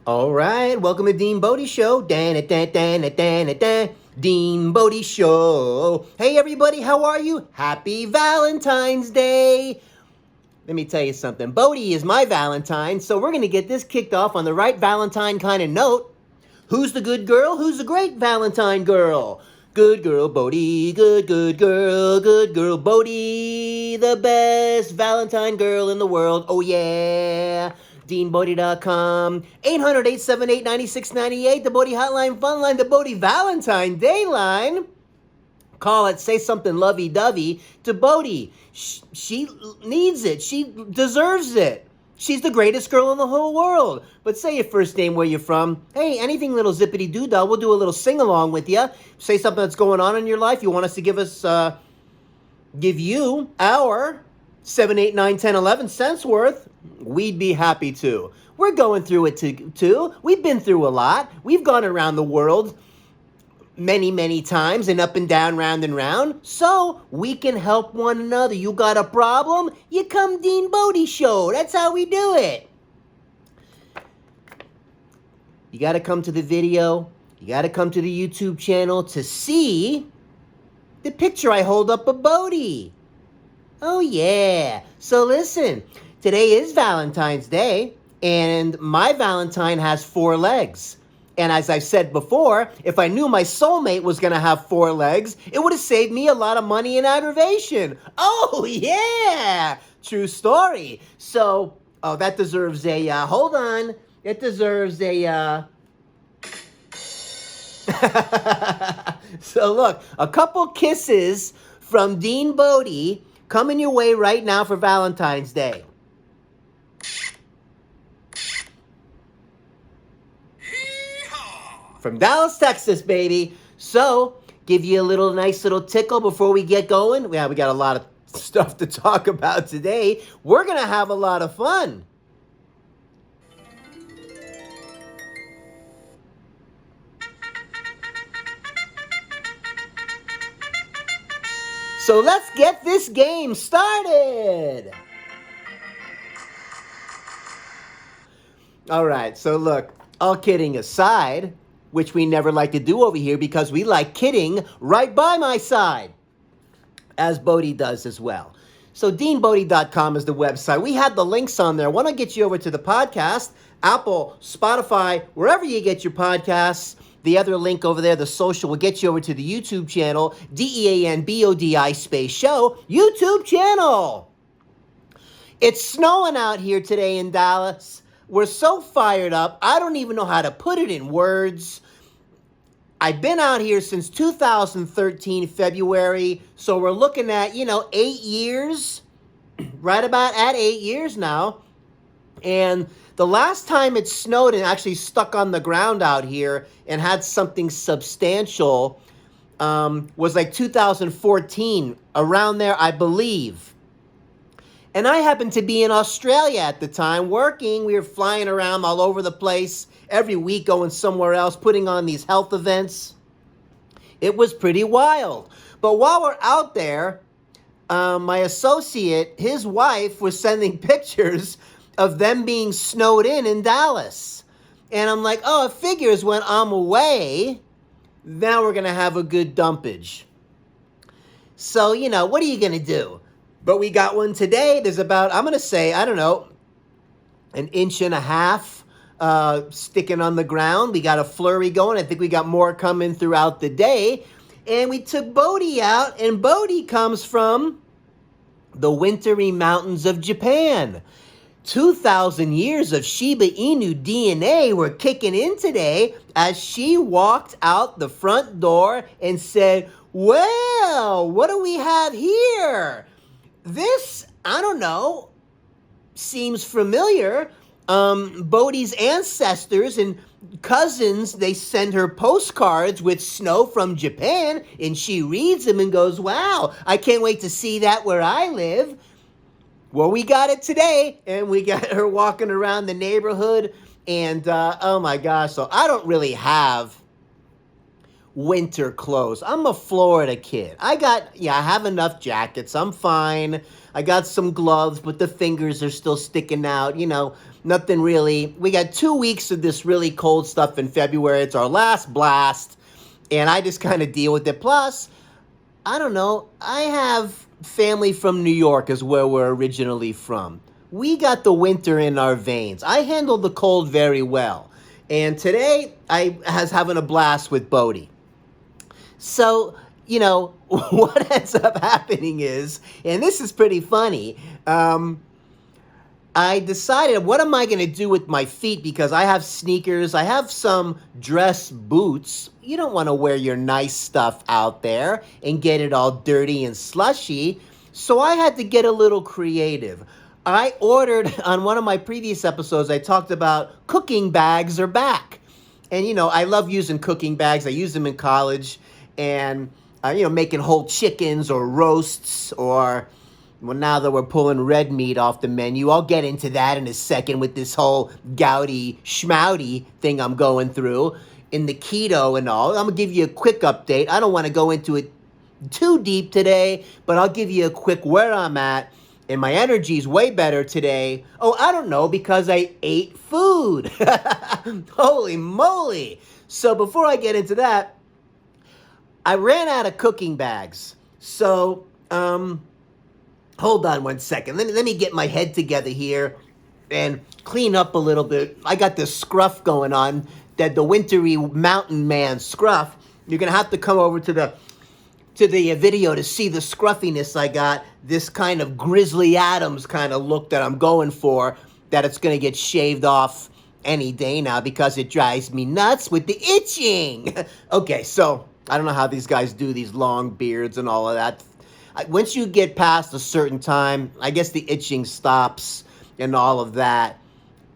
All right, welcome to DeanBodi Show. DeanBodi Show. Hey everybody, how are you? Happy Valentine's Day. Let me tell you something. Bodi is my Valentine, so we're going to get this kicked off on the right Valentine kind of note. Who's the good girl? Who's the great Valentine girl? Good girl, Bodi. Good girl. Good girl, Bodi. The best Valentine girl in the world. Oh, yeah. DeanBodi.com. 800-878-9698. The Bodi Hotline Fun Line. The Bodi Valentine Day Line. Call it, say something lovey-dovey to Bodi. She needs it. She deserves it. She's the greatest girl in the whole world. But say your first name, where you're from. Hey, anything little zippity-doo-dah. We'll do a little sing-along with you. Say something that's going on in your life. You want us to give you our 7, 8, 9, 10, 11 cents worth. We'd be happy to. We're going through it too. We've been through a lot. We've gone around the world many times and up and down, round and round, so we can help one another. You got a problem? You come DeanBodi Show. That's how we do it. You got to come to the video. You got to come to the YouTube channel to see the picture I hold up of Bodi. Oh, yeah. So listen, today is Valentine's Day, and my Valentine has 4 legs. And as I've said before, if I knew my soulmate was going to have 4 legs, it would have saved me a lot of money and aggravation. Oh, yeah. True story. So, that deserves a, hold on. It deserves a, So look, a couple kisses from DeanBodi coming your way right now for Valentine's Day. From Dallas, Texas, baby. So, give you a nice little tickle before we get going. Yeah, we got a lot of stuff to talk about today. We're going to have a lot of fun. So let's get this game started. All right, so look, all kidding aside, which we never like to do over here because we like kidding right by my side, as Bodi does as well. So DeanBodi.com is the website. We had the links on there. I want to get you over to the podcast, Apple, Spotify, wherever you get your podcasts. The other link over there, the social, will get you over to the YouTube channel, DeanBodi space show, YouTube channel. It's snowing out here today in Dallas. We're so fired up, I don't even know how to put it in words. I've been out here since 2013, February, so we're looking at, 8 years, right about at 8 years now. And the last time it snowed and actually stuck on the ground out here and had something substantial was like 2014, around there, I believe. And I happened to be in Australia at the time working. We were flying around all over the place every week, going somewhere else, putting on these health events. It was pretty wild. But while we're out there, my associate, his wife, was sending pictures of them being snowed in Dallas. And I'm like, oh, it figures when I'm away, now we're going to have a good dumpage. So, what are you going to do? But we got one today. There's about, I'm going to say, I don't know, 1.5 inches sticking on the ground. We got a flurry going. I think we got more coming throughout the day. And we took Bodi out, and Bodi comes from the wintry mountains of Japan. 2,000 years of Shiba Inu DNA were kicking in today as she walked out the front door and said, well, what do we have here? This, I don't know, seems familiar. Bodi's ancestors and cousins, they send her postcards with snow from Japan, and she reads them and goes, wow, I can't wait to see that where I live. Well, we got it today, and we got her walking around the neighborhood, and oh my gosh, so I don't really have winter clothes. I'm a Florida kid. I have enough jackets. I'm fine. I got some gloves, but the fingers are still sticking out. Nothing really. We got 2 weeks of this really cold stuff in February. It's our last blast, and I just kind of deal with it. Plus, I don't know. I have family from New York is where we're originally from. We got the winter in our veins. I handle the cold very well. And today, I was having a blast with Bodi. So, what ends up happening is, and this is pretty funny, I decided, what am I going to do with my feet? Because I have sneakers, I have some dress boots. You don't want to wear your nice stuff out there and get it all dirty and slushy. So I had to get a little creative. I ordered, on one of my previous episodes, I talked about cooking bags are back. And, I love using cooking bags. I used them in college. And, making whole chickens or roasts or, well, now that we're pulling red meat off the menu, I'll get into that in a second with this whole gouty, schmouty thing I'm going through in the keto and all. I'm going to give you a quick update. I don't want to go into it too deep today, but I'll give you a quick where I'm at. And my energy's way better today. Oh, I don't know, because I ate food. Holy moly. So before I get into that, I ran out of cooking bags. So, hold on one second. Let me get my head together here and clean up a little bit. I got this scruff going on, that the wintry mountain man scruff. You're going to have to come over to the video to see the scruffiness I got, this kind of Grizzly Adams kind of look that I'm going for, that it's going to get shaved off any day now because it drives me nuts with the itching. Okay, so I don't know how these guys do these long beards and all of that. Once you get past a certain time, I guess the itching stops and all of that.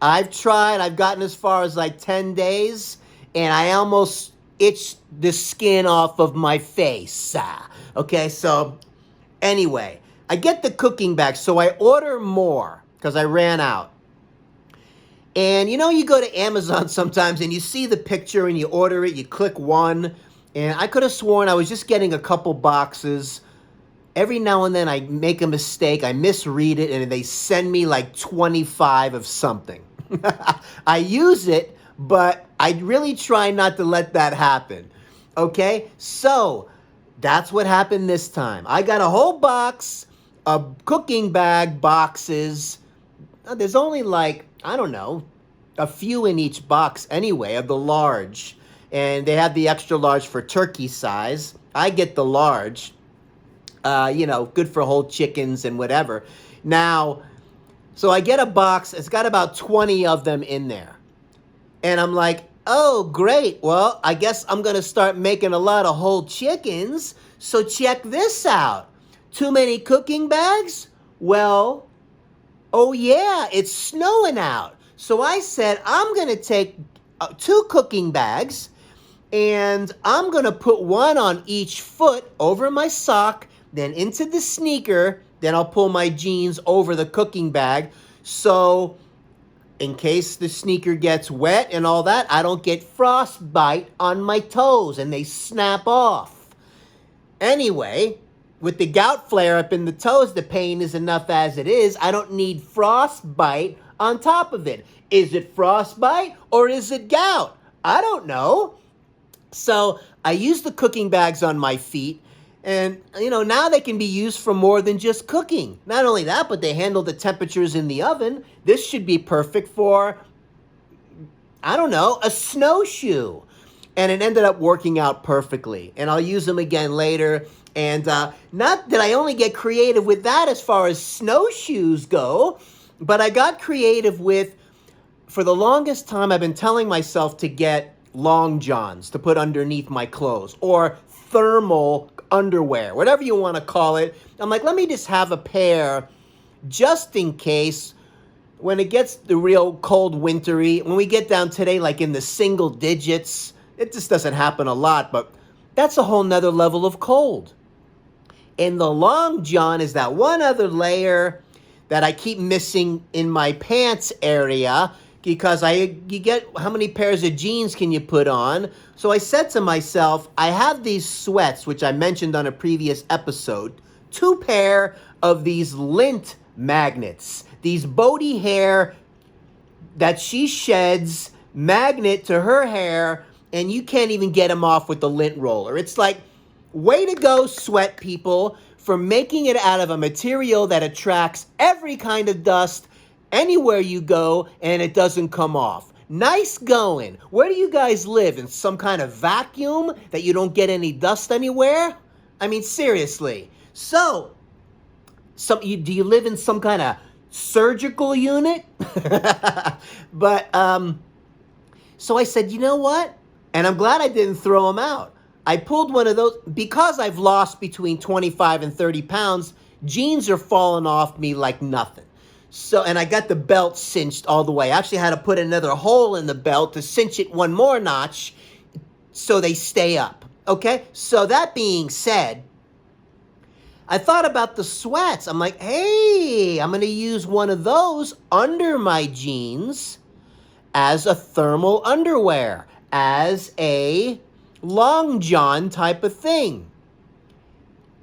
I've gotten as far as like 10 days, and I almost itched the skin off of my face. Okay, so anyway, I get the cooking bag, so I order more because I ran out. And you go to Amazon sometimes and you see the picture and you order it, you click one, and I could have sworn I was just getting a couple boxes. Every now and then I make a mistake, I misread it, and they send me like 25 of something. I use it, but I really try not to let that happen. Okay? So, that's what happened this time. I got a whole box of cooking bag boxes. There's only like, I don't know, a few in each box anyway, of the large. And they have the extra large for turkey size. I get the large. Good for whole chickens and whatever. Now, so I get a box. It's got about 20 of them in there. And I'm like, oh, great. Well, I guess I'm going to start making a lot of whole chickens. So check this out. Too many cooking bags? Well, oh yeah, it's snowing out. So I said, I'm going to take 2 cooking bags, and I'm going to put one on each foot over my sock, then into the sneaker, then I'll pull my jeans over the cooking bag. So in case the sneaker gets wet and all that, I don't get frostbite on my toes and they snap off. Anyway, with the gout flare up in the toes, the pain is enough as it is. I don't need frostbite on top of it. Is it frostbite or is it gout? I don't know. So I use the cooking bags on my feet. And, now they can be used for more than just cooking. Not only that, but they handle the temperatures in the oven. This should be perfect for, I don't know, a snowshoe. And it ended up working out perfectly. And I'll use them again later. And not that I only get creative with that as far as snowshoes go, but I got creative with, for the longest time, I've been telling myself to get long johns to put underneath my clothes, or thermal underwear, whatever you want to call it. I'm like, let me just have a pair just in case when it gets the real cold wintry, when we get down today like in the single digits. It just doesn't happen a lot, but that's a whole nother level of cold. And the long john is that one other layer that I keep missing in my pants area because you get, how many pairs of jeans can you put on? So I said to myself, I have these sweats, which I mentioned on a previous episode, 2 pair of these lint magnets, these Bodi hair that she sheds magnet to her hair, and you can't even get them off with the lint roller. It's like, way to go, sweat people, for making it out of a material that attracts every kind of dust anywhere you go, and it doesn't come off. Nice going. Where do you guys live? In some kind of vacuum that you don't get any dust anywhere? I mean, seriously. So, do you live in some kind of surgical unit? But, so I said, you know what? And I'm glad I didn't throw them out. I pulled one of those, because I've lost between 25 and 30 pounds, jeans are falling off me like nothing. So, and I got the belt cinched all the way. I actually had to put another hole in the belt to cinch it one more notch so they stay up. Okay? So that being said, I thought about the sweats. I'm like, hey, I'm going to use one of those under my jeans as a thermal underwear, as a long john type of thing.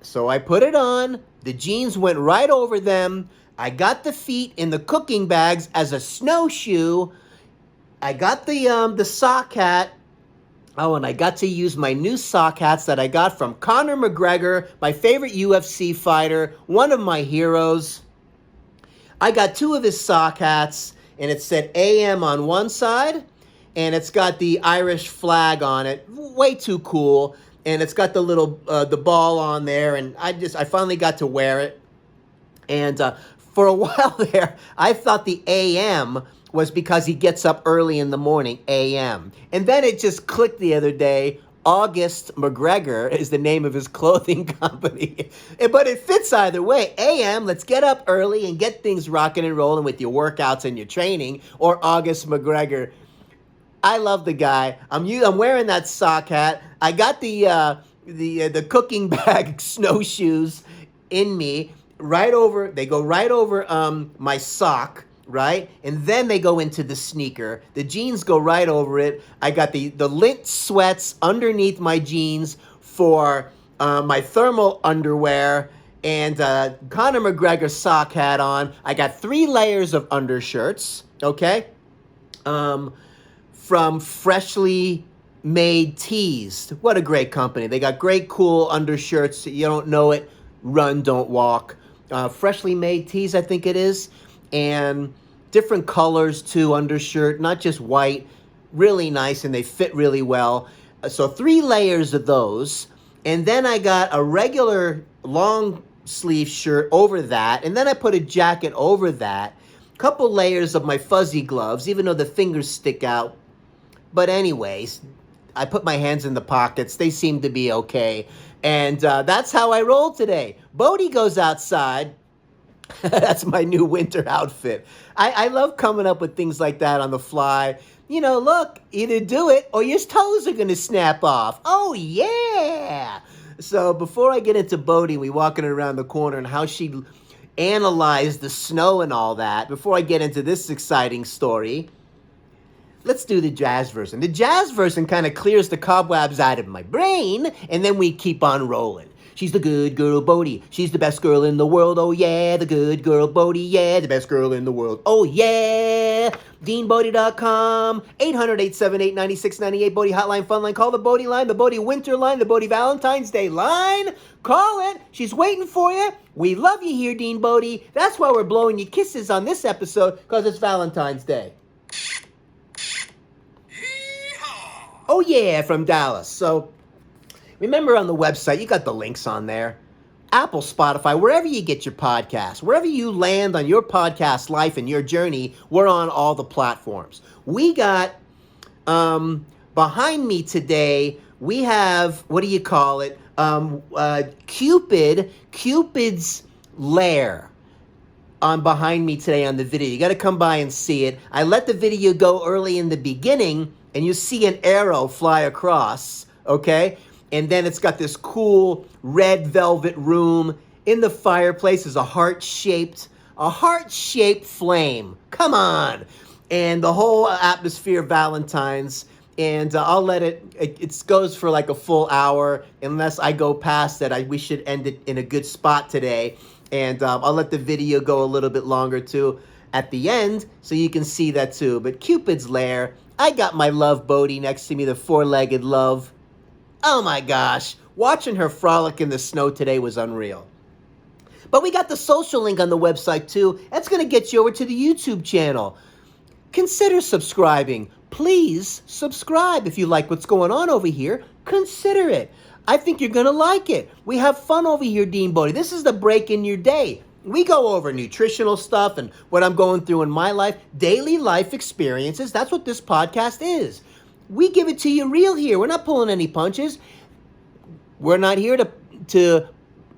So I put it on. The jeans went right over them. I got the feet in the cooking bags as a snowshoe. I got the sock hat. Oh, and I got to use my new sock hats that I got from Conor McGregor, my favorite UFC fighter, one of my heroes. I got 2 of his sock hats, and it said AM on one side, and it's got the Irish flag on it. Way too cool. And it's got the little, the ball on there, and I finally got to wear it. And for a while there, I thought the AM was because he gets up early in the morning, AM. And then it just clicked the other day. August McGregor is the name of his clothing company. But it fits either way. AM, let's get up early and get things rocking and rolling with your workouts and your training. Or August McGregor. I love the guy. I'm wearing that sock hat. I got the cooking bag snowshoes in me. They go right over my sock, right? And then they go into the sneaker. The jeans go right over it. I got the lint sweats underneath my jeans for my thermal underwear, and Conor McGregor sock hat on. I got 3 layers of undershirts, okay? From Freshly Made Tees. What a great company. They got great, cool undershirts. You don't know it, run, don't walk. Freshly Made Tees, I think it is. And different colors, too, undershirt. Not just white. Really nice, and they fit really well. So 3 layers of those. And then I got a regular long sleeve shirt over that. And then I put a jacket over that. Couple layers of my fuzzy gloves, even though the fingers stick out. But anyways, I put my hands in the pockets. They seem to be okay. And that's how I roll today. Bodi goes outside. That's my new winter outfit. I love coming up with things like that on the fly. You know, look, either do it or your toes are going to snap off. Oh, yeah. So before I get into Bodi, we walking around the corner and how she analyzed the snow and all that, before I get into this exciting story, let's do the jazz version. The jazz version kind of clears the cobwebs out of my brain, and then we keep on rolling. She's the good girl, Bodi. She's the best girl in the world. Oh, yeah. The good girl, Bodi. Yeah, the best girl in the world. Oh, yeah. DeanBodi.com. 800-878-9698. Bodi Hotline, Fun Line. Call the Bodi line, the Bodi Winter line, the Bodi Valentines Day line. Call it. She's waiting for you. We love you here, DeanBodi. That's why we're blowing you kisses on this episode, because it's Valentine's Day. Oh, yeah, from Dallas. So, remember on the website, you got the links on there. Apple, Spotify, wherever you get your podcasts, wherever you land on your podcast life and your journey, we're on all the platforms. We got, behind me today, we have, what do you call it? Cupid's Lair on behind me today on the video. You got to come by and see it. I let the video go early in the beginning, and you see an arrow fly across, okay? And then it's got this cool red velvet room. In the fireplace is a heart-shaped flame. Come on. and the whole atmosphere of Valentine's. And I'll let it goes for like a full hour. Unless I go past that, we should end it in a good spot today. And I'll let the video go a little bit longer too at the end, so you can see that too. But Cupid's lair, I got my love Bodi next to me, the four-legged love. Oh my gosh, watching her frolic in the snow today was unreal. But we got the social link on the website too. That's going to get you over to the YouTube channel. Consider subscribing. Please subscribe if you like what's going on over here. Consider it. I think you're going to like it. We have fun over here, DeanBodi. This is the break in your day. We go over nutritional stuff and what I'm going through in my life, daily life experiences. That's what this podcast is. We give it to you real here. We're not pulling any punches. We're not here to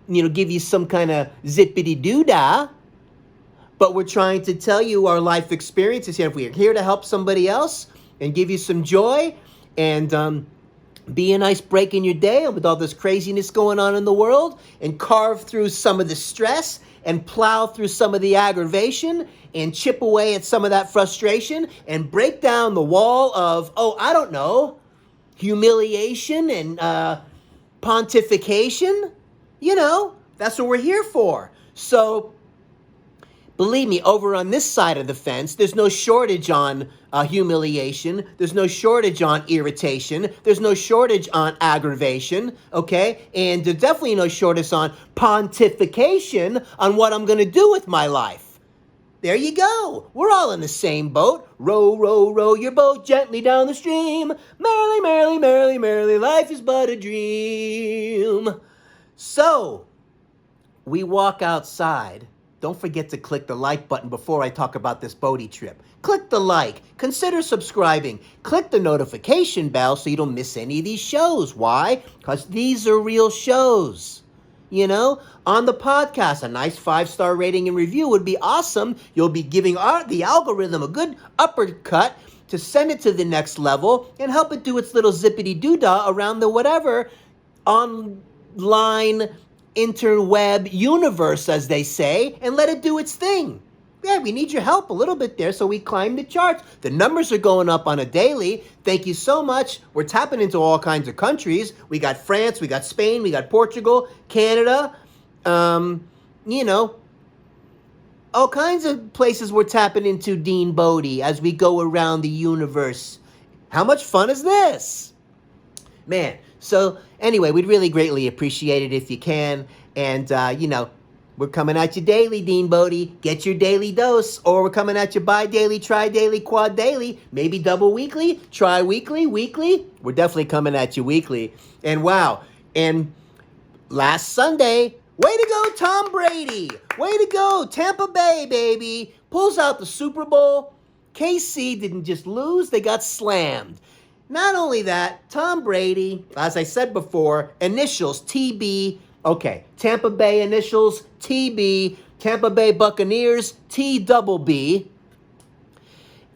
give you some kind of zippity-doo-dah. But we're trying to tell you our life experiences here. If we're here to help somebody else and give you some joy and be a nice break in your day with all this craziness going on in the world, and carve through some of the stress and plow through some of the aggravation and chip away at some of that frustration and break down the wall of, humiliation and pontification. That's what we're here for. So believe me, over on this side of the fence, there's no shortage on humiliation. There's no shortage on irritation. There's no shortage on aggravation, okay? And there's definitely no shortage on pontification on what I'm going to do with my life. There you go. We're all in the same boat. Row, row, row your boat gently down the stream. Merrily, merrily, merrily, merrily, life is but a dream. So, we walk outside. Don't forget to click the like button before I talk about this Bodi trip. Click the like. Consider subscribing. Click the notification bell so you don't miss any of these shows. Why? Because these are real shows. On the podcast, a nice 5-star rating and review would be awesome. You'll be giving the algorithm a good uppercut to send it to the next level and help it do its little zippity-doo-dah around the whatever online interweb universe, as they say, and let it do its thing. Yeah, we need your help a little bit there so we climb the charts. The numbers are going up on a daily. Thank you so much. We're tapping into all kinds of countries. We got France, we got Spain, we got Portugal, Canada, all kinds of places we're tapping into DeanBodi as we go around the universe. How much fun is this? Man, so anyway, we'd really greatly appreciate it if you can. And, we're coming at you daily, DeanBodi. Get your daily dose. Or we're coming at you bi-daily, tri-daily, quad-daily, maybe double weekly, tri-weekly, weekly. We're definitely coming at you weekly. And wow, and last Sunday, way to go, Tom Brady. Way to go, Tampa Bay, baby. Pulls out the Super Bowl. KC didn't just lose, they got slammed. Not only that, Tom Brady, as I said before, initials TB. Okay, Tampa Bay initials TB, Tampa Bay Buccaneers TBB.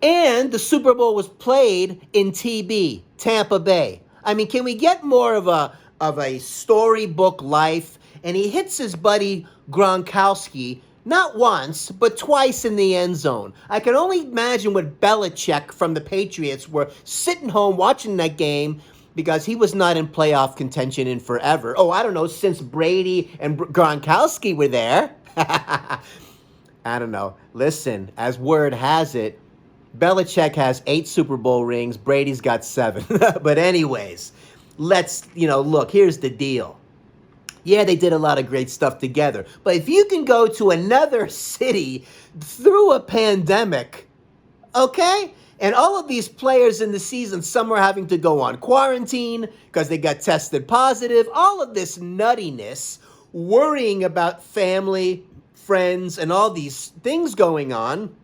And the Super Bowl was played in TB, Tampa Bay. I mean, can we get more of a storybook life? And he hits his buddy Gronkowski not once, but twice in the end zone. I can only imagine what Belichick from the Patriots were sitting home watching that game because he was not in playoff contention in forever. Oh, I don't know, since Brady and Gronkowski were there. I don't know. Listen, as word has it, Belichick has 8 Super Bowl rings. Brady's got 7. But anyways, let's, look, here's the deal. Yeah, they did a lot of great stuff together. But if you can go to another city through a pandemic, okay? And all of these players in the season, some are having to go on quarantine because they got tested positive. All of this nuttiness, worrying about family, friends, and all these things going on.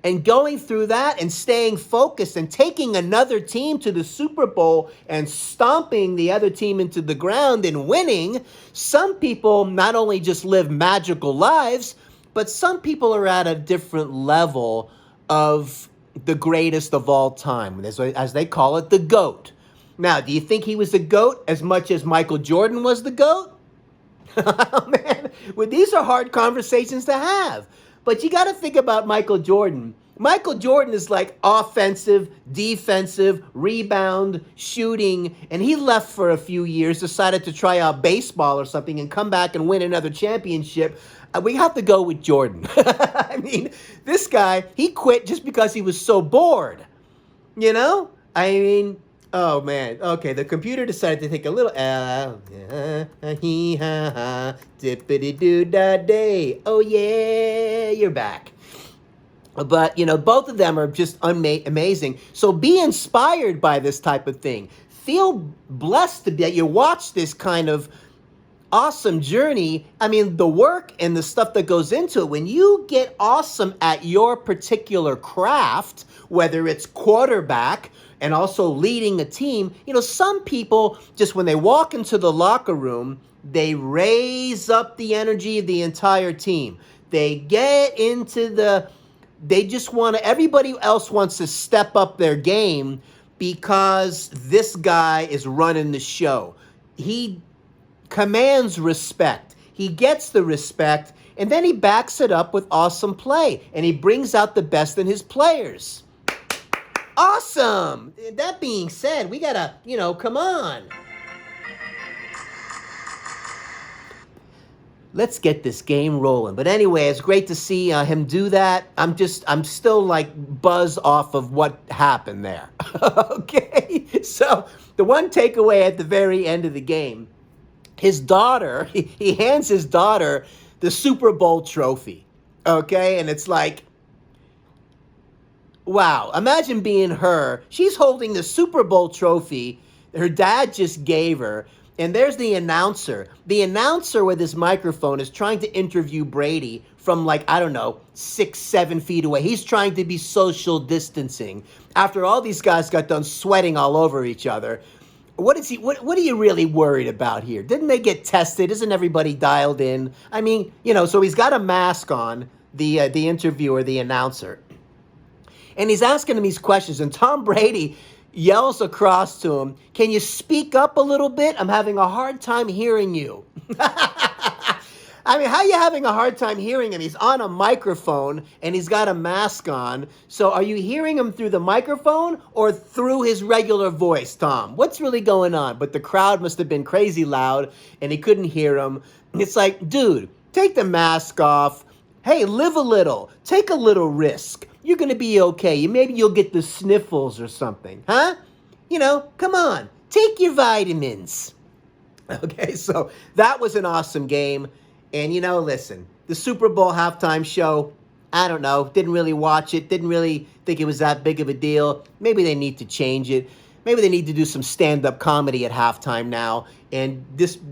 And going through that and staying focused and taking another team to the Super Bowl and stomping the other team into the ground and winning, some people not only just live magical lives, but some people are at a different level of the greatest of all time, as they call it, the GOAT. Now, do you think he was the GOAT as much as Michael Jordan was the GOAT? Man, well, these are hard conversations to have. But you got to think about Michael Jordan. Michael Jordan is like offensive, defensive, rebound, shooting, and he left for a few years, decided to try out baseball or something and come back and win another championship. We have to go with Jordan. I mean, this guy, he quit just because he was so bored. You know? I mean, oh man. Okay, the computer decided to take a little dippity doo da day. Oh yeah, you're back. But, both of them are just amazing. So be inspired by this type of thing. Feel blessed that you watch this kind of awesome journey. I mean, the work and the stuff that goes into it. When you get awesome at your particular craft, whether it's quarterback and also leading a team, some people just when they walk into the locker room, they raise up the energy of the entire team. They get into they just everybody else wants to step up their game because this guy is running the show. He commands respect. He gets the respect, and then he backs it up with awesome play, and he brings out the best in his players. Awesome! That being said, we gotta, come on. Let's get this game rolling. But anyway, it's great to see him do that. I'm still like buzz off of what happened there. Okay? So the one takeaway at the very end of the game, his daughter, he hands his daughter the Super Bowl trophy. Okay? And it's like, wow. Imagine being her. She's holding the Super Bowl trophy her dad just gave her. And there's the announcer. The announcer with his microphone is trying to interview Brady from 6, 7 feet away. He's trying to be social distancing. After all these guys got done sweating all over each other, what are you really worried about here? Didn't they get tested? Isn't everybody dialed in? I mean, so he's got a mask on, the interviewer, the announcer. And he's asking him these questions. And Tom Brady yells across to him, "Can you speak up a little bit? I'm having a hard time hearing you." I mean, how are you having a hard time hearing him? He's on a microphone and he's got a mask on. So are you hearing him through the microphone or through his regular voice, Tom? What's really going on? But the crowd must have been crazy loud and he couldn't hear him. It's like, dude, take the mask off. Hey, live a little. Take a little risk. You're going to be okay. Maybe you'll get the sniffles or something, huh? Come on. Take your vitamins. Okay, so that was an awesome game. And, listen, the Super Bowl halftime show, I don't know, didn't really watch it, didn't really think it was that big of a deal. Maybe they need to change it. Maybe they need to do some stand-up comedy at halftime now. And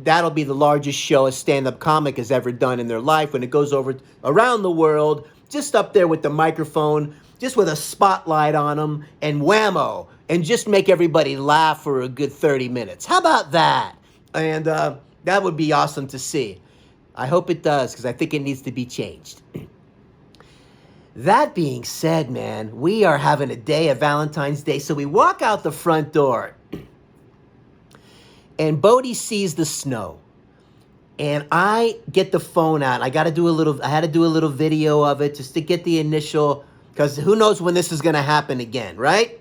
that'll be the largest show a stand-up comic has ever done in their life when it goes over around the world, just up there with the microphone, just with a spotlight on them, and whammo, and just make everybody laugh for a good 30 minutes. How about that? And that would be awesome to see. I hope it does, because I think it needs to be changed. That being said, man, we are having a day of Valentine's Day. So we walk out the front door, and Bodi sees the snow. And I get the phone out. I had to do a little video of it just to get the initial, because who knows when this is going to happen again, right?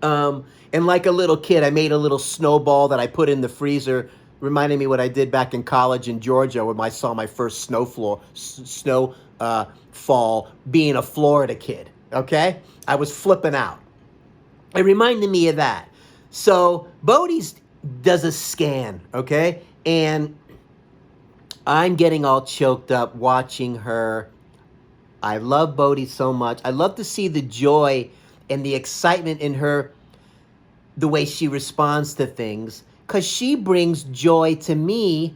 And like a little kid, I made a little snowball that I put in the freezer, reminding me what I did back in college in Georgia when I saw my first snowfall being a Florida kid, okay? I was flipping out. It reminded me of that. So Bodi does a scan, okay? And I'm getting all choked up watching her. I love Bodi so much. I love to see the joy and the excitement in her, the way she responds to things, because she brings joy to me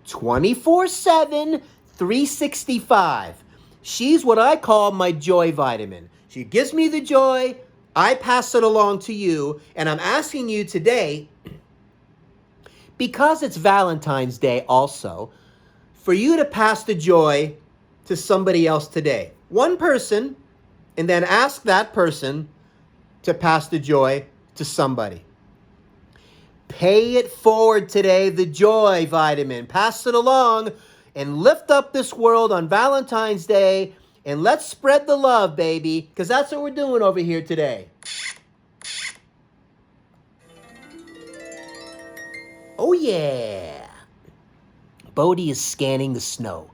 24/7, 365. She's what I call my joy vitamin. She gives me the joy. I pass it along to you. And I'm asking you today, because it's Valentine's Day also, for you to pass the joy to somebody else today. One person, and then ask that person to pass the joy to somebody. Pay it forward today, the joy vitamin. Pass it along and lift up this world on Valentine's Day. And let's spread the love, baby, because that's what we're doing over here today. Oh, yeah. Bodi is scanning the snow.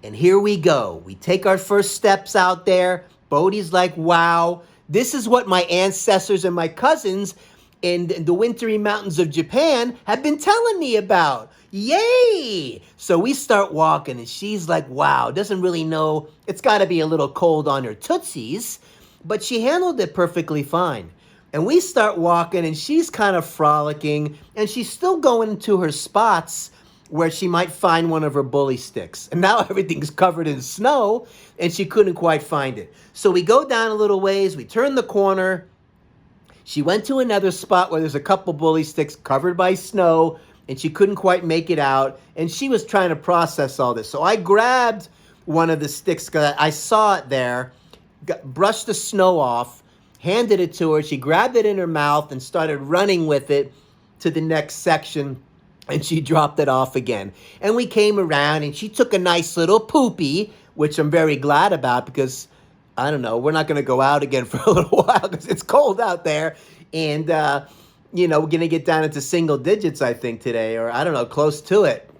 And here we go. We take our first steps out there. Bodi's like, wow, this is what my ancestors and my cousins in the wintry mountains of Japan have been telling me about. Yay! So we start walking, and she's like, wow, doesn't really know. It's got to be a little cold on her tootsies, but she handled it perfectly fine. And we start walking, and she's kind of frolicking, and she's still going to her spots where she might find one of her bully sticks. And now everything's covered in snow, and she couldn't quite find it. So we go down a little ways, we turn the corner. She went to another spot where there's a couple bully sticks covered by snow, and she couldn't quite make it out, and she was trying to process all this. So I grabbed one of the sticks, because I saw it there, brushed the snow off, handed it to her. She grabbed it in her mouth and started running with it to the next section, and she dropped it off again. And we came around, and she took a nice little poopy, which I'm very glad about because, I don't know, we're not going to go out again for a little while because it's cold out there. And, we're going to get down into single digits, I think, today, or I don't know, close to it.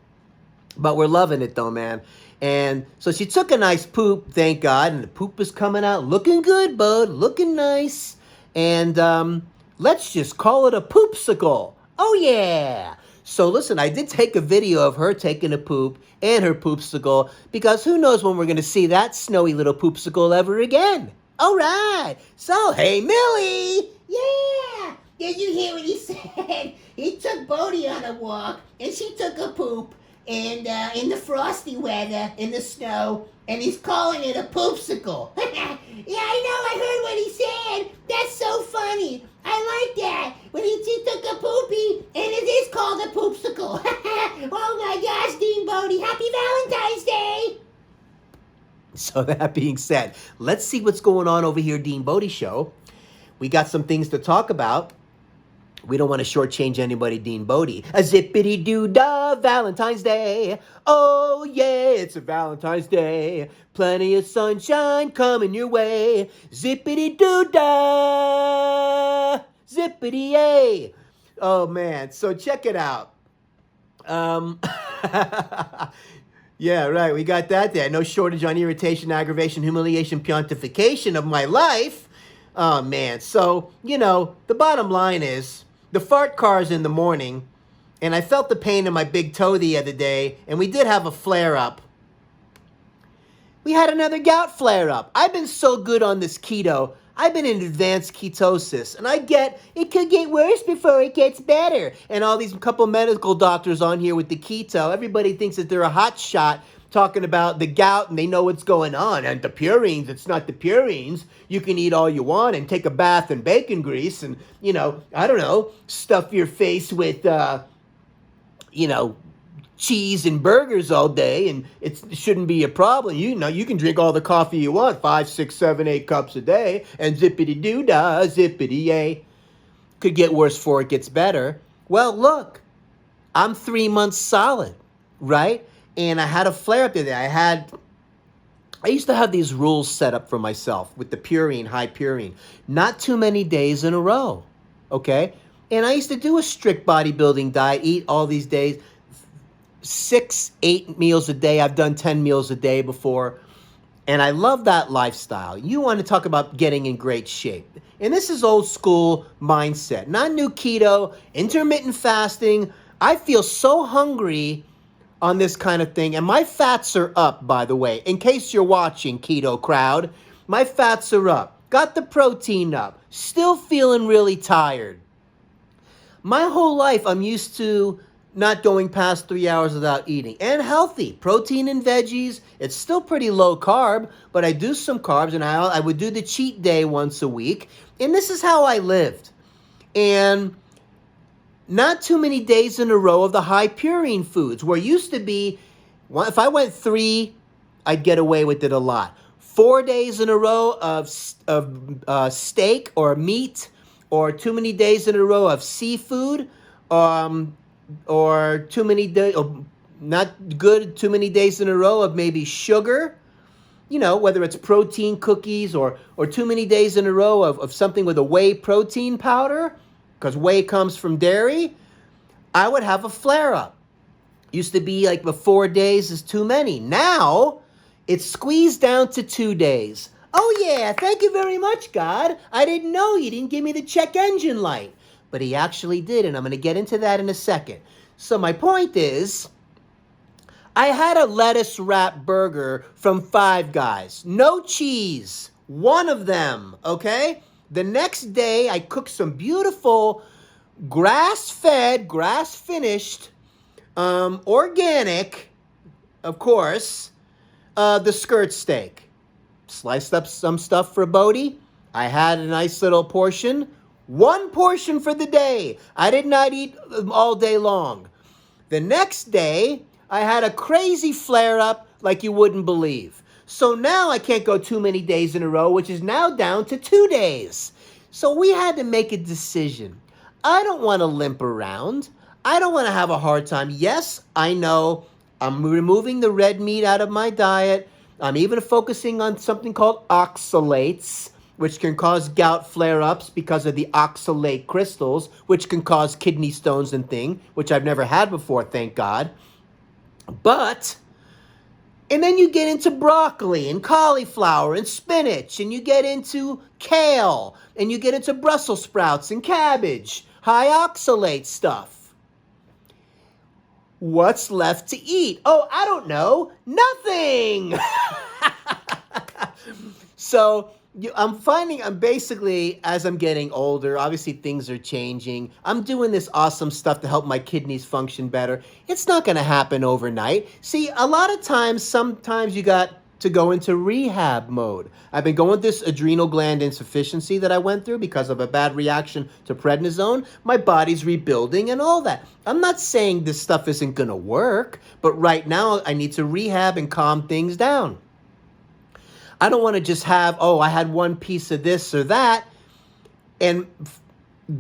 But we're loving it, though, man. And so she took a nice poop, thank God, and the poop is coming out looking good, bud, looking nice. And let's just call it a poopsicle. Oh, yeah. So listen, I did take a video of her taking a poop and her poopsicle, because who knows when we're going to see that snowy little poopsicle ever again. All right. So, hey, Millie. Yeah. Did you hear what he said? He took Bodi on a walk, and she took a poop, and in the frosty weather, in the snow, and he's calling it a poopsicle. Yeah, I know, I heard what he said. That's so funny. I like that. When he took a poopy, and it is called a poopsicle. Oh my gosh, DeanBodi, Happy Valentines Day. So that being said, let's see what's going on over here, DeanBodi Show. We got some things to talk about. We don't want to shortchange anybody, DeanBodi. A zippity-doo-dah, Valentine's Day. Oh, yeah, it's a Valentine's Day. Plenty of sunshine coming your way. Zippity-doo-dah, zippity-yay. Oh, man, so check it out. Yeah, right, we got that there. No shortage on irritation, aggravation, humiliation, pontification of my life. Oh, man, so, the bottom line is, the fart car's in the morning, and I felt the pain in my big toe the other day, and we did have a flare-up. We had another gout flare-up. I've been so good on this keto. I've been in advanced ketosis, and I get it could get worse before it gets better. And all these couple medical doctors on here with the keto, everybody thinks that they're a hot shot talking about the gout, and they know what's going on. And the purines, it's not the purines. You can eat all you want and take a bath in bacon grease and, I don't know, stuff your face with, cheese and burgers all day, and it shouldn't be a problem. You can drink all the coffee you want, 5, 6, 7, 8 cups a day, and zippity-doo-dah, zippity-yay. Could get worse before it gets better. Well, look, I'm 3 months solid, right? And I had a flare-up today. I used to have these rules set up for myself with the purine, high purine. Not too many days in a row, okay? And I used to do a strict bodybuilding diet, eat all these days, 6, 8 meals a day. I've done 10 meals a day before. And I love that lifestyle. You want to talk about getting in great shape. And this is old school mindset, not new keto, intermittent fasting. I feel so hungry on this kind of thing. And my fats are up, by the way. In case you're watching, keto crowd, my fats are up. Got the protein up. Still feeling really tired. My whole life, I'm used to not going past 3 hours without eating. And healthy. Protein and veggies. It's still pretty low carb, but I do some carbs, and I would do the cheat day once a week. And this is how I lived. And not too many days in a row of the high purine foods, where it used to be, if I went 3, I'd get away with it a lot. 4 days in a row of steak or meat, or too many days in a row of seafood, or too many days, not good, too many days in a row of maybe sugar, whether it's protein cookies or too many days in a row of something with a whey protein powder, because whey comes from dairy, I would have a flare-up. Used to be like 4 days is too many. Now, it's squeezed down to 2 days. Oh yeah, thank you very much, God. I didn't know you didn't give me the check engine light. But he actually did, and I'm going to get into that in a second. So my point is, I had a lettuce wrap burger from Five Guys. No cheese. One of them, okay? The next day, I cooked some beautiful grass-fed, grass-finished, organic, of course, the skirt steak. Sliced up some stuff for Bodi. I had a nice little portion. One portion for the day. I did not eat all day long. The next day, I had a crazy flare-up like you wouldn't believe. So now I can't go too many days in a row, which is now down to 2 days. So we had to make a decision. I don't want to limp around. I don't want to have a hard time. Yes, I know I'm removing the red meat out of my diet. I'm even focusing on something called oxalates, which can cause gout flare-ups because of the oxalate crystals, which can cause kidney stones and things, which I've never had before, thank God. And then you get into broccoli and cauliflower and spinach, and you get into kale, and you get into Brussels sprouts and cabbage, high oxalate stuff. What's left to eat? Oh, I don't know. Nothing. So I'm basically, as I'm getting older, obviously things are changing. I'm doing this awesome stuff to help my kidneys function better. It's not going to happen overnight. See, a lot of times, sometimes you got to go into rehab mode. I've been going with this adrenal gland insufficiency that I went through because of a bad reaction to prednisone. My body's rebuilding and all that. I'm not saying this stuff isn't going to work, but right now I need to rehab and calm things down. I don't want to just have, I had one piece of this or that and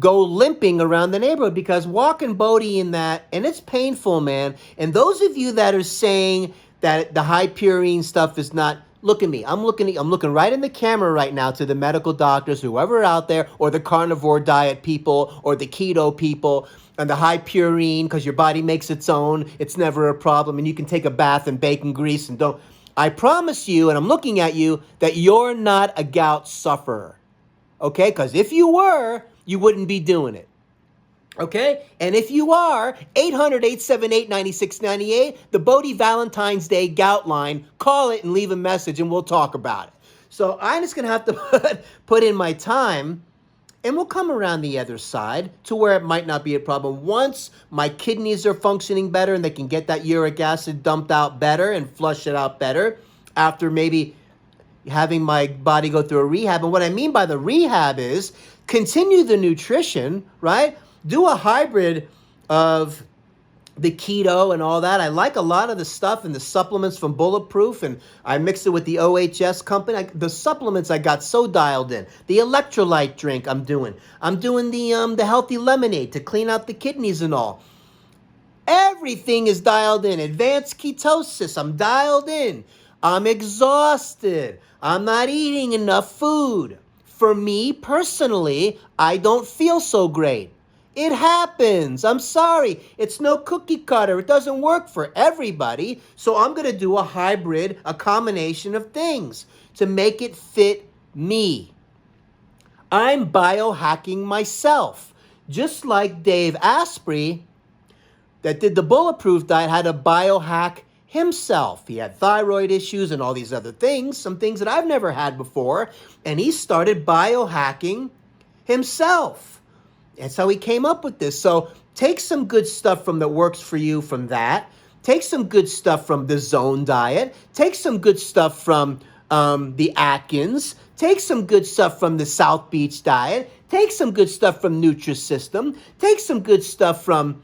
go limping around the neighborhood, because walking Bodi in that, and it's painful, man. And those of you that are saying that the high purine stuff is not, look at me. I'm looking right in the camera right now to the medical doctors, whoever out there, or the carnivore diet people, or the keto people, and the high purine, because your body makes its own. It's never a problem, and you can take a bath in bacon grease and don't. I promise you, and I'm looking at you, that you're not a gout sufferer, okay? Because if you were, you wouldn't be doing it, okay? And if you are, 800-878-9698, the Bodi Valentine's Day gout line, call it and leave a message, and we'll talk about it. So I'm just going to have to put in my time, and we'll come around the other side to where it might not be a problem. Once my kidneys are functioning better and they can get that uric acid dumped out better and flush it out better after maybe having my body go through a rehab. And what I mean by the rehab is continue the nutrition, right? Do a hybrid of the keto and all that. I like a lot of the stuff and the supplements from Bulletproof, and I mix it with the OHS company. The supplements I got so dialed in. The electrolyte drink I'm doing the healthy lemonade to clean out the kidneys and all. Everything is dialed in. Advanced ketosis, I'm dialed in. I'm exhausted. I'm not eating enough food. For me personally, I don't feel so great. It happens. I'm sorry. It's no cookie cutter. It doesn't work for everybody. So I'm going to do a hybrid, a combination of things to make it fit me. I'm biohacking myself. Just like Dave Asprey, that did the Bulletproof diet, had to biohack himself. He had thyroid issues and all these other things, some things that I've never had before. And he started biohacking himself. That's how he came up with this. So take some good stuff from that works for you from that. Take some good stuff from the Zone diet. Take some good stuff from the Atkins. Take some good stuff from the South Beach diet. Take some good stuff from Nutrisystem. Take some good stuff from,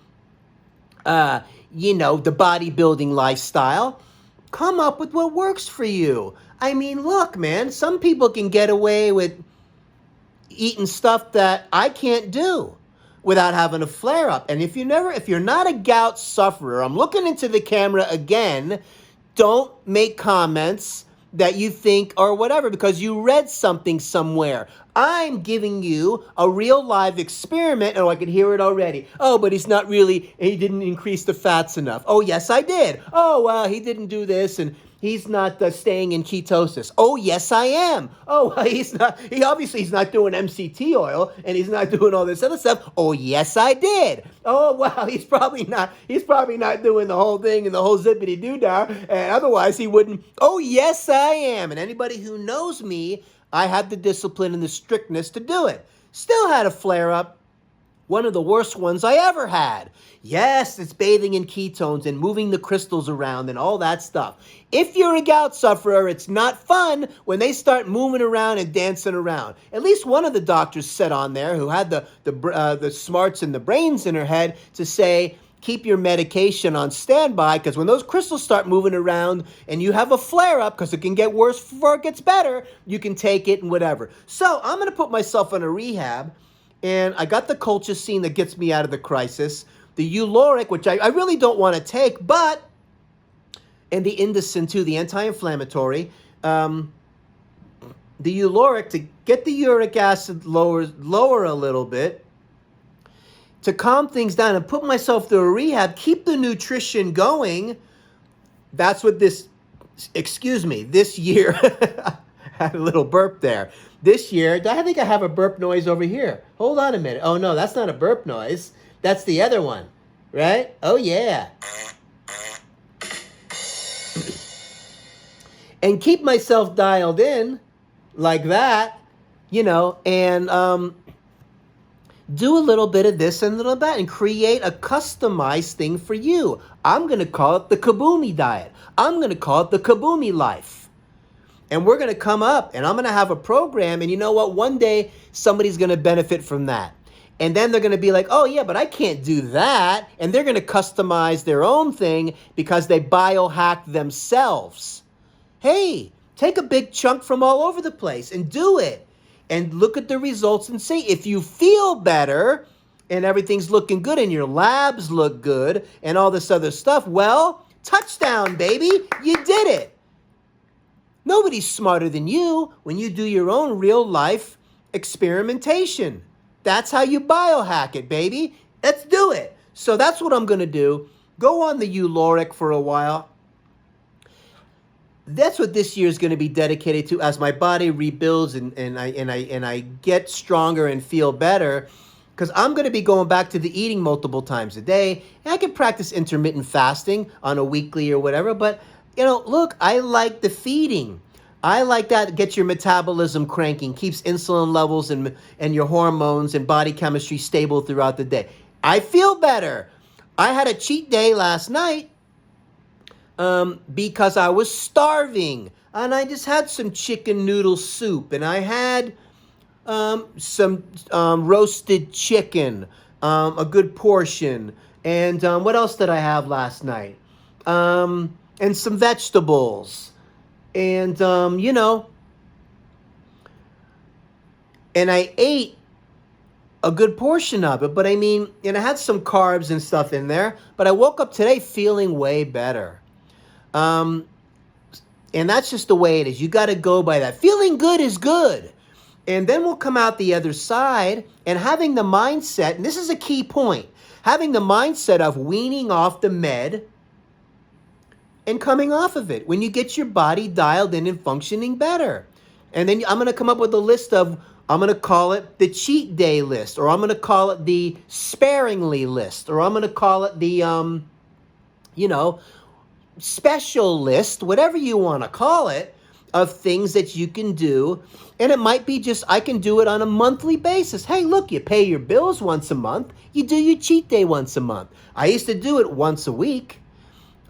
the bodybuilding lifestyle. Come up with what works for you. I mean, look, man, some people can get away with eating stuff that I can't do without having a flare-up. And if you're not a gout sufferer, I'm looking into the camera again, don't make comments that you think or whatever because you read something somewhere. I'm giving you a real live experiment. Oh, I can hear it already. Oh, but he didn't increase the fats enough. Oh, yes, I did. Oh, well, he didn't do this and he's not staying in ketosis. Oh, yes, I am. Oh, he's not doing MCT oil and he's not doing all this other stuff. Oh, yes, I did. Oh, wow, he's probably not doing the whole thing and the whole zippity doo-dah, and otherwise he wouldn't. Oh, yes, I am. And anybody who knows me, I have the discipline and the strictness to do it. Still had a flare-up. One of the worst ones I ever had. Yes, it's bathing in ketones and moving the crystals around and all that stuff. If you're a gout sufferer, it's not fun when they start moving around and dancing around. At least one of the doctors said on there, who had the smarts and the brains in her head, to say, keep your medication on standby, because when those crystals start moving around and you have a flare-up, because it can get worse before it gets better, you can take it and whatever. So I'm going to put myself in a rehab, and I got the colchicine that gets me out of the crisis, the Uloric, which I really don't want to take, and the Indocin too, the anti-inflammatory, the Uloric to get the uric acid lower a little bit, to calm things down and put myself through a rehab, keep the nutrition going. That's what this year, I had a little burp there. This year, I think I have a burp noise over here. Hold on a minute. Oh, no, that's not a burp noise. That's the other one, right? Oh, yeah. And keep myself dialed in like that, and do a little bit of this and a little of that and create a customized thing for you. I'm going to call it the Kabumi diet. I'm going to call it the Kabumi life. And we're going to come up and I'm going to have a program. And you know what? One day somebody's going to benefit from that. And then they're going to be like, oh, yeah, but I can't do that. And they're going to customize their own thing because they biohack themselves. Hey, take a big chunk from all over the place and do it. And look at the results and see if you feel better and everything's looking good and your labs look good and all this other stuff. Well, touchdown, baby. You did it. Nobody's smarter than you when you do your own real life experimentation. That's how you biohack it, baby. Let's do it. So that's what I'm going to do. Go on the Uloric for a while. That's what this year is going to be dedicated to as my body rebuilds and I get stronger and feel better, because I'm going to be going back to the eating multiple times a day. And I can practice intermittent fasting on a weekly or whatever. But, look, I like the feeding. I like that. It gets your metabolism cranking, keeps insulin levels and your hormones and body chemistry stable throughout the day. I feel better. I had a cheat day last night. Because I was starving, and I just had some chicken noodle soup, and I had some roasted chicken, a good portion, and what else did I have last night? And some vegetables, and and I ate a good portion of it, but I had some carbs and stuff in there, but I woke up today feeling way better. And that's just the way it is. You got to go by that. Feeling good is good. And then we'll come out the other side and having the mindset, and this is a key point, having the mindset of weaning off the med and coming off of it when you get your body dialed in and functioning better. And then I'm going to come up with a list of, I'm going to call it the cheat day list, or I'm going to call it the sparingly list, or I'm going to call it the, special list, whatever you want to call it, of things that you can do. And it might be just, I can do it on a monthly basis. Hey, look, you pay your bills once a month. You do your cheat day once a month. I used to do it once a week.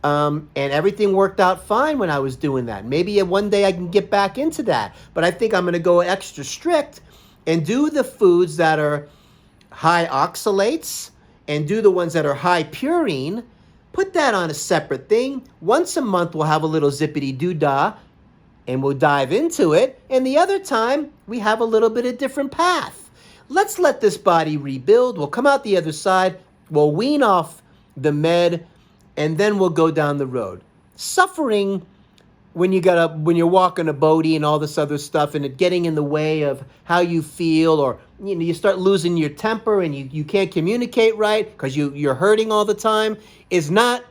And everything worked out fine when I was doing that. Maybe one day I can get back into that. But I think I'm going to go extra strict and do the foods that are high oxalates and do the ones that are high purine. Put that on a separate thing. Once a month, we'll have a little zippity-doo-dah, and we'll dive into it. And the other time, we have a little bit of different path. Let's let this body rebuild. We'll come out the other side. We'll wean off the med, and then we'll go down the road. Suffering when you're walking a Bodi and all this other stuff, and it getting in the way of how you feel, or you start losing your temper and you can't communicate right because you're hurting all the time, is not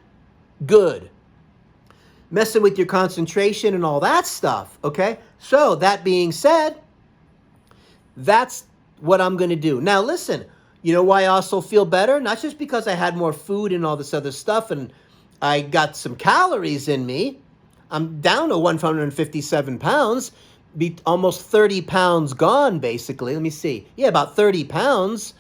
good. Messing with your concentration and all that stuff, okay? So that being said, that's what I'm going to do. Now listen, you know why I also feel better? Not just because I had more food and all this other stuff and I got some calories in me. I'm down to 157 pounds, almost 30 pounds gone, basically. Let me see. Yeah, about 30 pounds.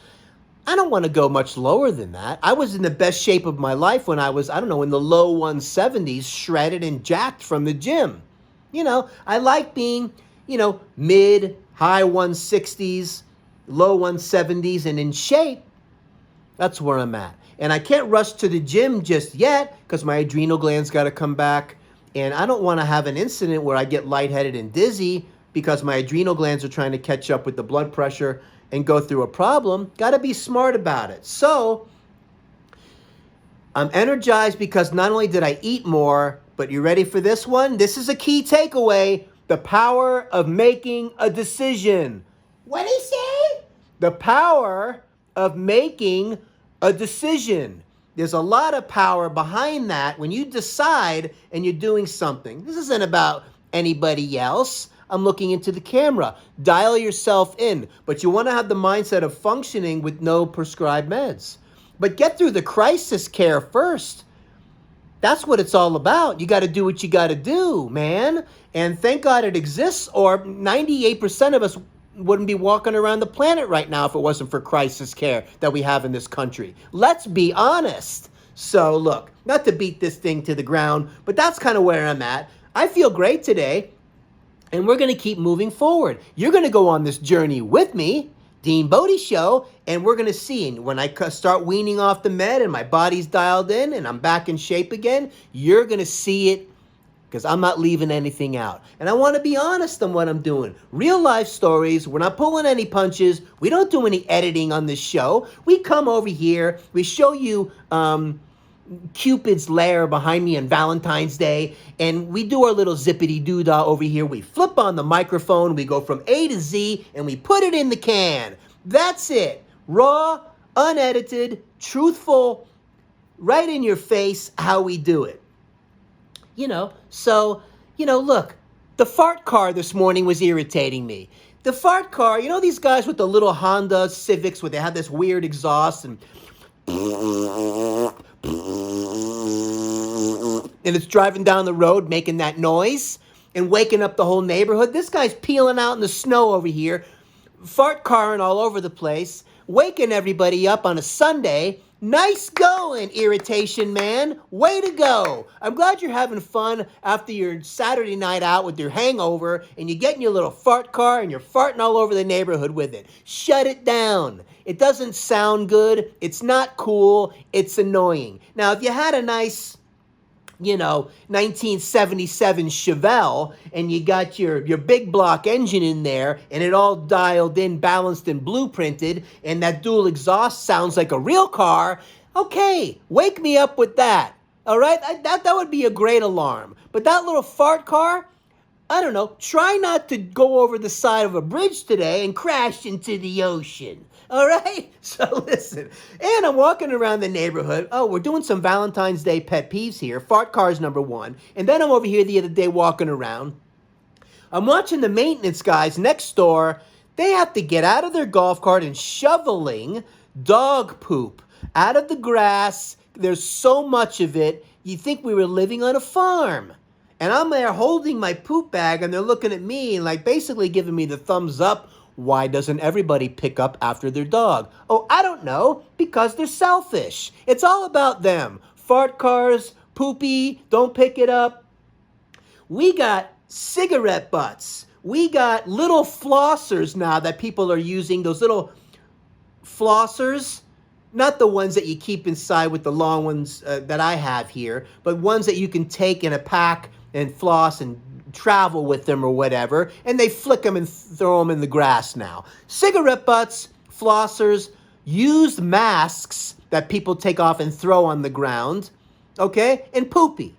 I don't want to go much lower than that. I was in the best shape of my life when I was, I don't know, in the low 170s, shredded and jacked from the gym. I like being, mid, high 160s, low 170s, and in shape. That's where I'm at. And I can't rush to the gym just yet because my adrenal glands got to come back. And I don't want to have an incident where I get lightheaded and dizzy because my adrenal glands are trying to catch up with the blood pressure and go through a problem. Got to be smart about it. So I'm energized because not only did I eat more, but you ready for this one? This is a key takeaway. The power of making a decision. What did he say? The power of making a decision. There's a lot of power behind that when you decide and you're doing something. This isn't about anybody else. I'm looking into the camera. Dial yourself in. But you want to have the mindset of functioning with no prescribed meds. But get through the crisis care first. That's what it's all about. You got to do what you got to do, man. And thank God it exists, or 98% of us wouldn't be walking around the planet right now if it wasn't for crisis care that we have in this country. Let's be honest. So look, not to beat this thing to the ground, but that's kind of where I'm at. I feel great today, and we're going to keep moving forward. You're going to go on this journey with me, DeanBodi Show, and we're going to see. And when I start weaning off the med and my body's dialed in and I'm back in shape again, you're going to see it, because I'm not leaving anything out. And I want to be honest on what I'm doing. Real life stories. We're not pulling any punches. We don't do any editing on this show. We come over here. We show you Cupid's lair behind me on Valentine's Day. And we do our little zippity-doo-dah over here. We flip on the microphone. We go from A to Z and we put it in the can. That's it. Raw, unedited, truthful, right in your face how we do it. Look, the fart car this morning was irritating me. The fart car, these guys with the little Honda Civics where they have this weird exhaust and it's driving down the road making that noise and waking up the whole neighborhood. This guy's peeling out in the snow over here, fart carring all over the place, waking everybody up on a Sunday. Nice going, irritation man. Way to go. I'm glad you're having fun after your Saturday night out with your hangover and you get in your little fart car and you're farting all over the neighborhood with it. Shut it down. It doesn't sound good. It's not cool. It's annoying. Now, if you had a nice 1977 Chevelle, and you got your big block engine in there, and it all dialed in, balanced, and blueprinted, and that dual exhaust sounds like a real car, okay, wake me up with that, all right? That would be a great alarm. But that little fart car, I don't know, try not to go over the side of a bridge today and crash into the ocean. All right? So listen, and I'm walking around the neighborhood. Oh, we're doing some Valentine's Day pet peeves here. Fart car's number one. And then I'm over here the other day walking around. I'm watching the maintenance guys next door. They have to get out of their golf cart and shoveling dog poop out of the grass. There's so much of it. You think we were living on a farm. And I'm there holding my poop bag, and they're looking at me and basically giving me the thumbs up. Why doesn't everybody pick up after their dog? Oh, I don't know, because they're selfish. It's all about them. Fart cars, poopy, don't pick it up. We got cigarette butts. We got little flossers now that people are using, those little flossers. Not the ones that you keep inside with the long ones that I have here, but ones that you can take in a pack and floss and travel with them or whatever, and they flick them and throw them in the grass now. Cigarette butts, flossers, used masks that people take off and throw on the ground, okay? And poopy.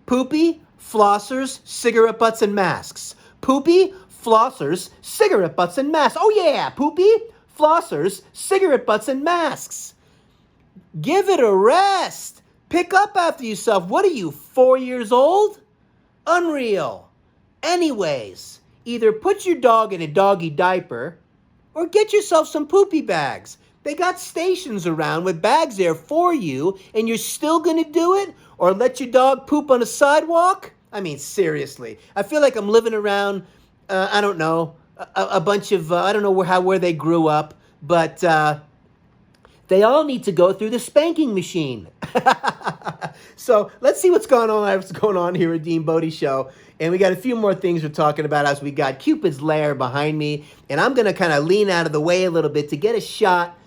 Poopy, flossers, cigarette butts, and masks. Poopy, flossers, cigarette butts, and masks. Oh yeah, poopy, flossers, cigarette butts, and masks. Give it a rest. Pick up after yourself. What are you, 4 years old? Unreal. Anyways, either put your dog in a doggy diaper or get yourself some poopy bags. They got stations around with bags there for you, and you're still going to do it? Or let your dog poop on a sidewalk? I mean, seriously. I feel like I'm living around, I don't know, a bunch of, I don't know where they grew up, but they all need to go through the spanking machine. So let's see what's going on here at DeanBodi Show. And we got a few more things we're talking about as we got Cupid's lair behind me. And I'm going to kind of lean out of the way a little bit to get a shot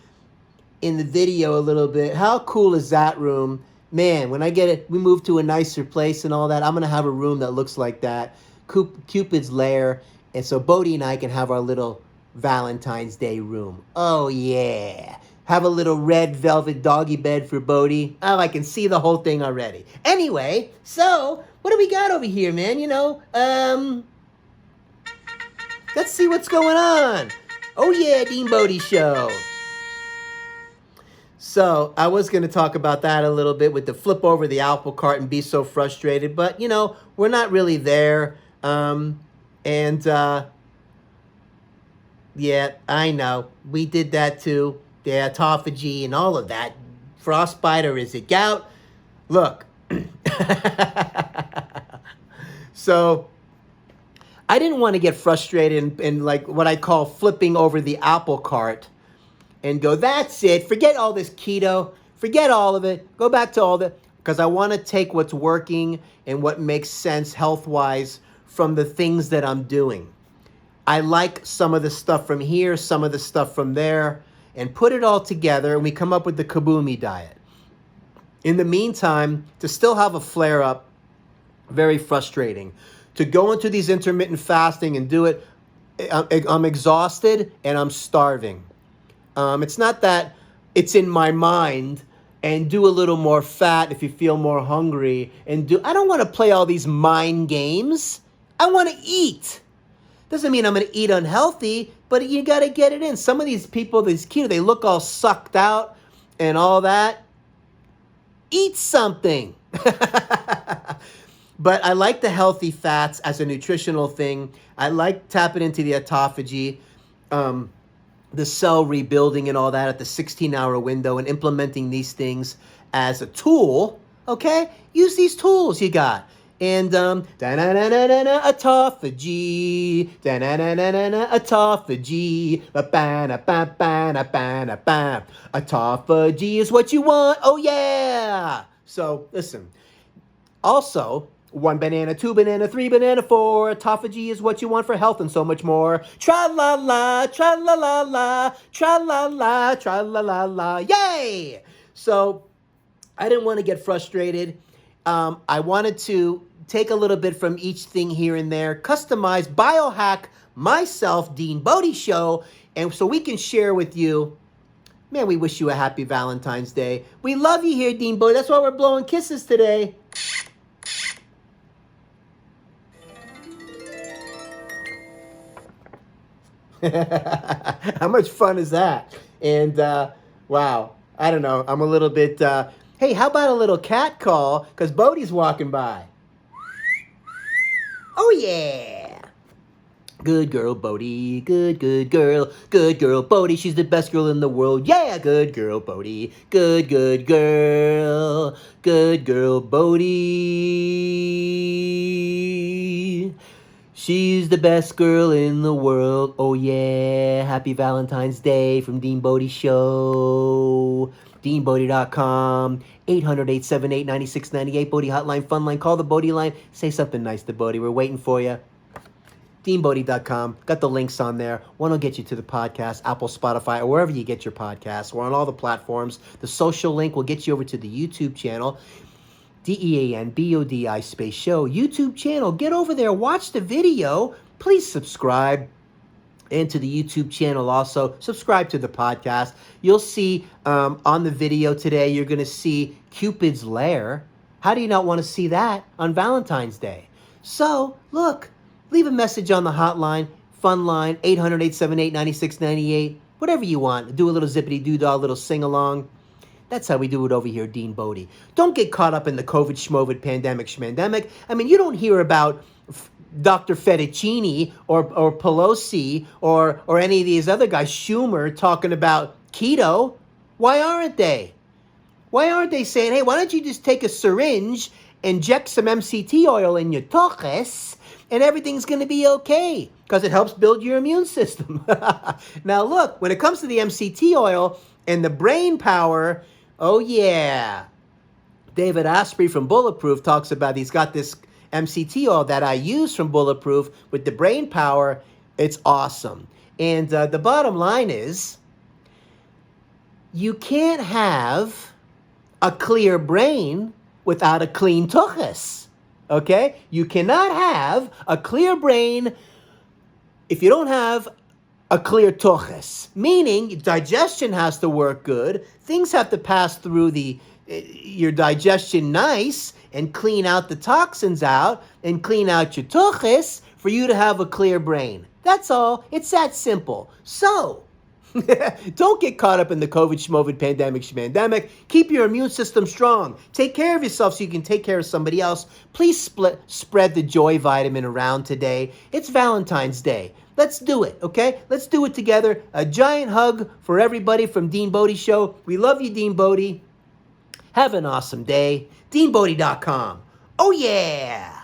in the video a little bit. How cool is that room? Man, when I get it, we move to a nicer place and all that, I'm going to have a room that looks like that. Cupid's lair. And so Bodi and I can have our little Valentine's Day room. Oh, yeah. Have a little red velvet doggy bed for Bodi. Oh, I can see the whole thing already. Anyway, so what do we got over here, man? Let's see what's going on. Oh, yeah, DeanBodi Show. So I was going to talk about that a little bit with the flip over the apple cart and be so frustrated. But, we're not really there. Yeah, I know. We did that too. The autophagy and all of that. Frostbite, or is it gout? Look. So I didn't want to get frustrated and like what I call flipping over the apple cart and go, that's it. Forget all this keto. Forget all of it. Go back to all that. Because I want to take what's working and what makes sense health-wise from the things that I'm doing. I like some of the stuff from here, some of the stuff from there, and put it all together, and we come up with the Kabumi diet. In the meantime, to still have a flare-up, very frustrating. To go into these intermittent fasting and do it, I'm exhausted and I'm starving. It's not that it's in my mind, and do a little more fat if you feel more hungry. I don't want to play all these mind games. I want to eat. Doesn't mean I'm going to eat unhealthy, but you got to get it in. Some of these people, these keto, they look all sucked out and all that. Eat something. But I like the healthy fats as a nutritional thing. I like tapping into the autophagy, the cell rebuilding and all that at the 16-hour window, and implementing these things as a tool, okay? Use these tools you got. And autophagy, autophagy, autophagy is what you want. Oh yeah. So listen. Also, 1 banana, 2 banana, 3 banana, 4. Autophagy is what you want for health and so much more. Tra-la-la, tra-la-la-la, tra-la-la, tra-la-la-la. Yay! So I didn't want to get frustrated. I wanted to take a little bit from each thing here and there, customize, biohack myself, DeanBodi Show, and so we can share with you. Man, we wish you a happy Valentine's Day. We love you here, DeanBodi. That's why we're blowing kisses today. How much fun is that? And, wow, I don't know. I'm a little bit, hey, how about a little cat call? Because Bodi's walking by. Oh, yeah. Good girl, Bodi. Good girl. Good girl, Bodi. She's the best girl in the world. Yeah, good girl, Bodi. Good girl. Good girl, Bodi. She's the best girl in the world. Oh, yeah. Happy Valentine's Day from DeanBodi Show. DeanBodi.com. 800-878-9698. Bodi hotline, fun line. Call the Bodi line. Say something nice to Bodi. We're waiting for you. DeanBodi.com. Got the links on there. One will get you to the podcast, Apple, Spotify, or wherever you get your podcasts. We're on all the platforms. The social link will get you over to the YouTube channel. DeanBodi space show. YouTube channel. Get over there. Watch the video. Please subscribe. And to the YouTube channel also. Subscribe to the podcast. You'll see on the video today, you're going to see Cupid's lair. How do you not want to see that on Valentine's Day? So, look, leave a message on the hotline, fun line, 800-878-9698, whatever you want. Do a little zippity-doo-dah, a little sing-along. That's how we do it over here at DeanBodi. Don't get caught up in the COVID, schmovid, pandemic, schmandemic. I mean, you don't hear about Dr. Fettuccini or Pelosi or any of these other guys, Schumer, talking about keto. Why aren't they? Why aren't they saying, hey, why don't you just take a syringe, inject some MCT oil in your toches, and everything's going to be okay because it helps build your immune system. Now, look, when it comes to the MCT oil and the brain power, oh, yeah. David Asprey from Bulletproof talks about he's got this MCT oil that I use from Bulletproof with the brain power. It's awesome. And the bottom line is you can't have a clear brain without a clean tuchus. Okay? You cannot have a clear brain if you don't have a clear tuchus. Meaning digestion has to work good. Things have to pass through your digestion nice and clean out the toxins out and clean out your tuchus for you to have a clear brain. That's all. It's that simple. So, don't get caught up in the COVID, schmovid, pandemic, schmandemic. Keep your immune system strong. Take care of yourself so you can take care of somebody else. Please spread the joy vitamin around today. It's Valentine's Day. Let's do it, okay? Let's do it together. A giant hug for everybody from DeanBodi Show. We love you, DeanBodi. Have an awesome day. DeanBodi.com. Oh, yeah!